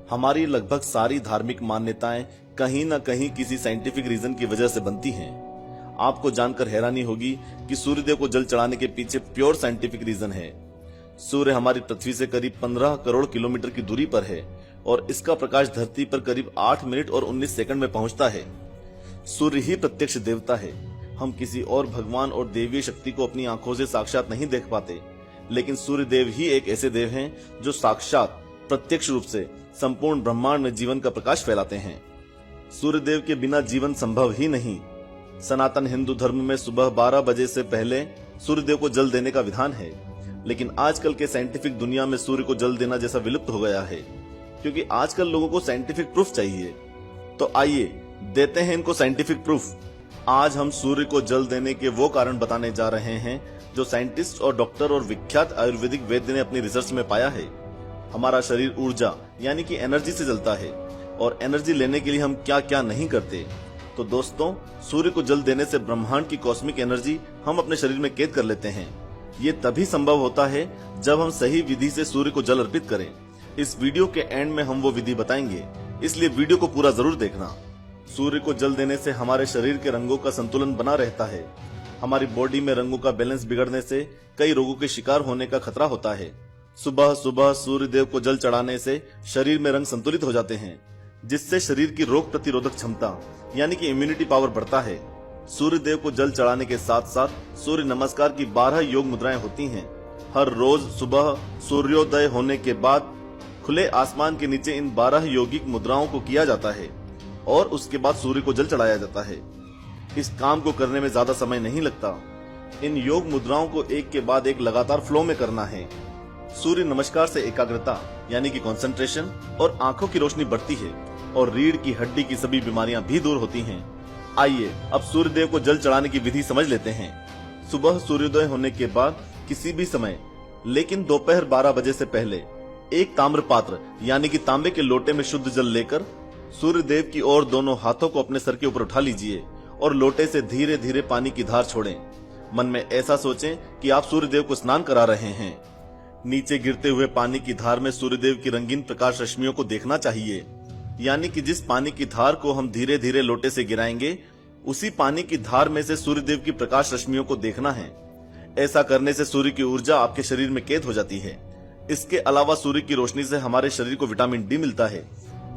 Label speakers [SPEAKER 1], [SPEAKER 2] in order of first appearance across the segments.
[SPEAKER 1] हमारी लगभग सारी धार्मिक मान्यताएं कहीं न कहीं किसी साइंटिफिक रीजन की वजह से बनती हैं। आपको जानकर हैरानी होगी कि सूर्यदेव को जल चढ़ाने के पीछे प्योर साइंटिफिक रीजन है। सूर्य हमारी पृथ्वी से करीब 15 करोड़ किलोमीटर की दूरी पर है और इसका प्रकाश धरती पर करीब 8 मिनट और 19 सेकंड में पहुंचता है। सूर्य ही प्रत्यक्ष देवता है। हम किसी और भगवान और देवीय शक्ति को अपनी आंखों से साक्षात नहीं देख पाते, लेकिन सूर्य देव ही एक ऐसे देव हैं जो साक्षात प्रत्यक्ष रूप से संपूर्ण ब्रह्मांड में जीवन का प्रकाश फैलाते हैं। सूर्य देव के बिना जीवन संभव ही नहीं। सनातन हिंदू धर्म में सुबह 12 बजे से पहले सूर्य देव को जल देने का विधान है, लेकिन आजकल के साइंटिफिक दुनिया में सूर्य को जल देना जैसा विलुप्त हो गया है, क्योंकि आजकल लोगों को साइंटिफिक प्रूफ चाहिए। तो आइए देते हैं इनको साइंटिफिक प्रूफ। आज हम सूर्य को जल देने के वो कारण बताने जा रहे हैं जो साइंटिस्ट और डॉक्टर और विख्यात आयुर्वेदिक वैद्य ने अपनी रिसर्च में पाया है। हमारा शरीर ऊर्जा यानी कि एनर्जी से जलता है और एनर्जी लेने के लिए हम क्या क्या नहीं करते। तो दोस्तों, सूर्य को जल देने से ब्रह्मांड की कॉस्मिक एनर्जी हम अपने शरीर में कैद कर लेते हैं। ये तभी संभव होता है जब हम सही विधि से सूर्य को जल अर्पित करें। इस वीडियो के एंड में हम वो विधि बताएंगे, इसलिए वीडियो को पूरा जरूर देखना। सूर्य को जल देने से हमारे शरीर के रंगों का संतुलन बना रहता है। हमारी बॉडी में रंगों का बैलेंस बिगड़ने से कई रोगों के शिकार होने का खतरा होता है। सुबह सुबह सूर्य देव को जल चढ़ाने से शरीर में रंग संतुलित हो जाते हैं, जिससे शरीर की रोग प्रतिरोधक क्षमता यानी कि इम्यूनिटी पावर बढ़ता है। सूर्य देव को जल चढ़ाने के साथ साथ सूर्य नमस्कार की 12 योग मुद्राएं होती हैं। हर रोज सुबह सूर्योदय होने के बाद खुले आसमान के नीचे इन 12 योगिक मुद्राओं को किया जाता है और उसके बाद सूर्य को जल चढ़ाया जाता है। इस काम को करने में ज्यादा समय नहीं लगता। इन योग मुद्राओं को एक के बाद एक लगातार फ्लो में करना है। सूर्य नमस्कार से एकाग्रता यानी कि कंसंट्रेशन और आंखों की रोशनी बढ़ती है और रीढ़ की हड्डी की सभी बीमारियां भी दूर होती हैं। आइए अब सूर्य देव को जल चढ़ाने की विधि समझ लेते हैं। सुबह सूर्योदय होने के बाद किसी भी समय, लेकिन दोपहर 12 बजे से पहले एक ताम्र पात्र यानी कि तांबे के लोटे में शुद्ध जल लेकर सूर्य देव की ओर दोनों हाथों को अपने सर के ऊपर उठा लीजिए और लोटे से धीरे धीरे पानी की धार छोड़ें। मन में ऐसा सोचें कि आप सूर्य देव को स्नान करा रहे हैं। नीचे गिरते हुए पानी की धार में सूर्य देव की रंगीन प्रकाश रश्मियों को देखना चाहिए, यानी कि जिस पानी की धार को हम धीरे धीरे लोटे से गिराएंगे, उसी पानी की धार में से सूर्य देव की प्रकाश रश्मियों को देखना है। ऐसा करने से सूर्य की ऊर्जा आपके शरीर में कैद हो जाती है। इसके अलावा सूर्य की रोशनी से हमारे शरीर को विटामिन डी मिलता है,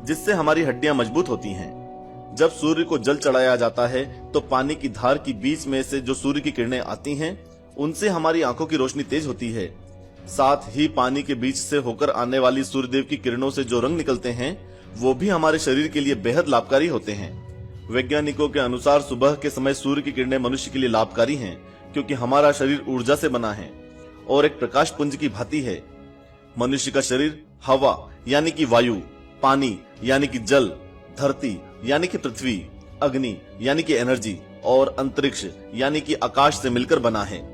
[SPEAKER 1] जिससे हमारी हड्डियां मजबूत होती हैं। जब सूर्य को जल चढ़ाया जाता है तो पानी की धार की बीच में से जो सूर्य की किरणें आती हैं, उनसे हमारी आंखों की रोशनी तेज होती है। साथ ही पानी के बीच से होकर आने वाली सूर्यदेव की किरणों से जो रंग निकलते हैं, वो भी हमारे शरीर के लिए बेहद लाभकारी होते हैं। वैज्ञानिकों के अनुसार सुबह के समय सूर्य की किरणें मनुष्य के लिए लाभकारी हैं, क्योंकि हमारा शरीर ऊर्जा से बना है और एक प्रकाश पुंज की भांति है। मनुष्य का शरीर हवा यानी कि वायु, पानी यानी कि जल, धरती यानी कि पृथ्वी, अग्नि यानी कि एनर्जी और अंतरिक्ष यानी कि आकाश से मिलकर बना है।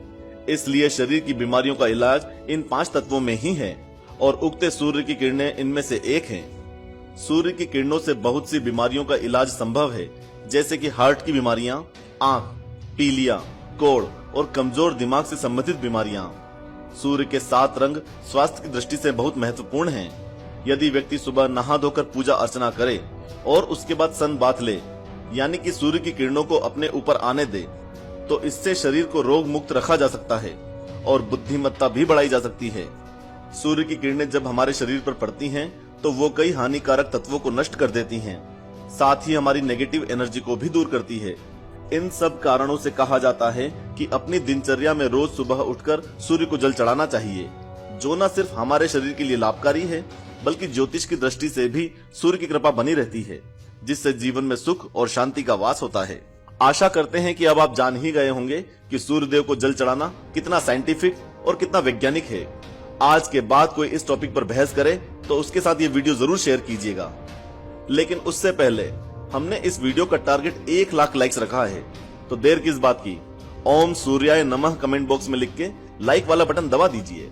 [SPEAKER 1] इसलिए शरीर की बीमारियों का इलाज इन 5 तत्वों में ही है और उगते सूर्य की किरणें इनमें से एक हैं। सूर्य की किरणों से बहुत सी बीमारियों का इलाज संभव है, जैसे कि हार्ट की बीमारियां, आंख, पीलिया, कोढ़ और कमजोर दिमाग से संबंधित बीमारियां। सूर्य के 7 रंग स्वास्थ्य की दृष्टि से बहुत महत्वपूर्ण हैं। यदि व्यक्ति सुबह नहा धोकर पूजा अर्चना करे और उसके बाद सन बाथ ले, यानी कि सूर्य की किरणों को अपने ऊपर आने दे, तो इससे शरीर को रोग मुक्त रखा जा सकता है और बुद्धिमत्ता भी बढ़ाई जा सकती है। सूर्य की किरणें जब हमारे शरीर पर पड़ती हैं, तो वो कई हानिकारक तत्वों को नष्ट कर देती हैं, साथ ही हमारी नेगेटिव एनर्जी को भी दूर करती है। इन सब कारणों से कहा जाता है कि अपनी दिनचर्या में रोज सुबह उठकर सूर्य को जल चढ़ाना चाहिए, जो न सिर्फ हमारे शरीर के लिए लाभकारी है, बल्कि ज्योतिष की दृष्टि से भी सूर्य की कृपा बनी रहती है, जिससे जीवन में सुख और शांति का वास होता है। आशा करते हैं कि अब आप जान ही गए होंगे कि सूर्य देव को जल चढ़ाना कितना साइंटिफिक और कितना वैज्ञानिक है। आज के बाद कोई इस टॉपिक पर बहस करे तो उसके साथ ये वीडियो जरूर शेयर कीजिएगा। लेकिन उससे पहले हमने इस वीडियो का टारगेट 1 लाख लाइक्स रखा है, तो देर किस बात की। ओम सूर्याय नमः कमेंट बॉक्स में लिख के लाइक वाला बटन दबा दीजिए।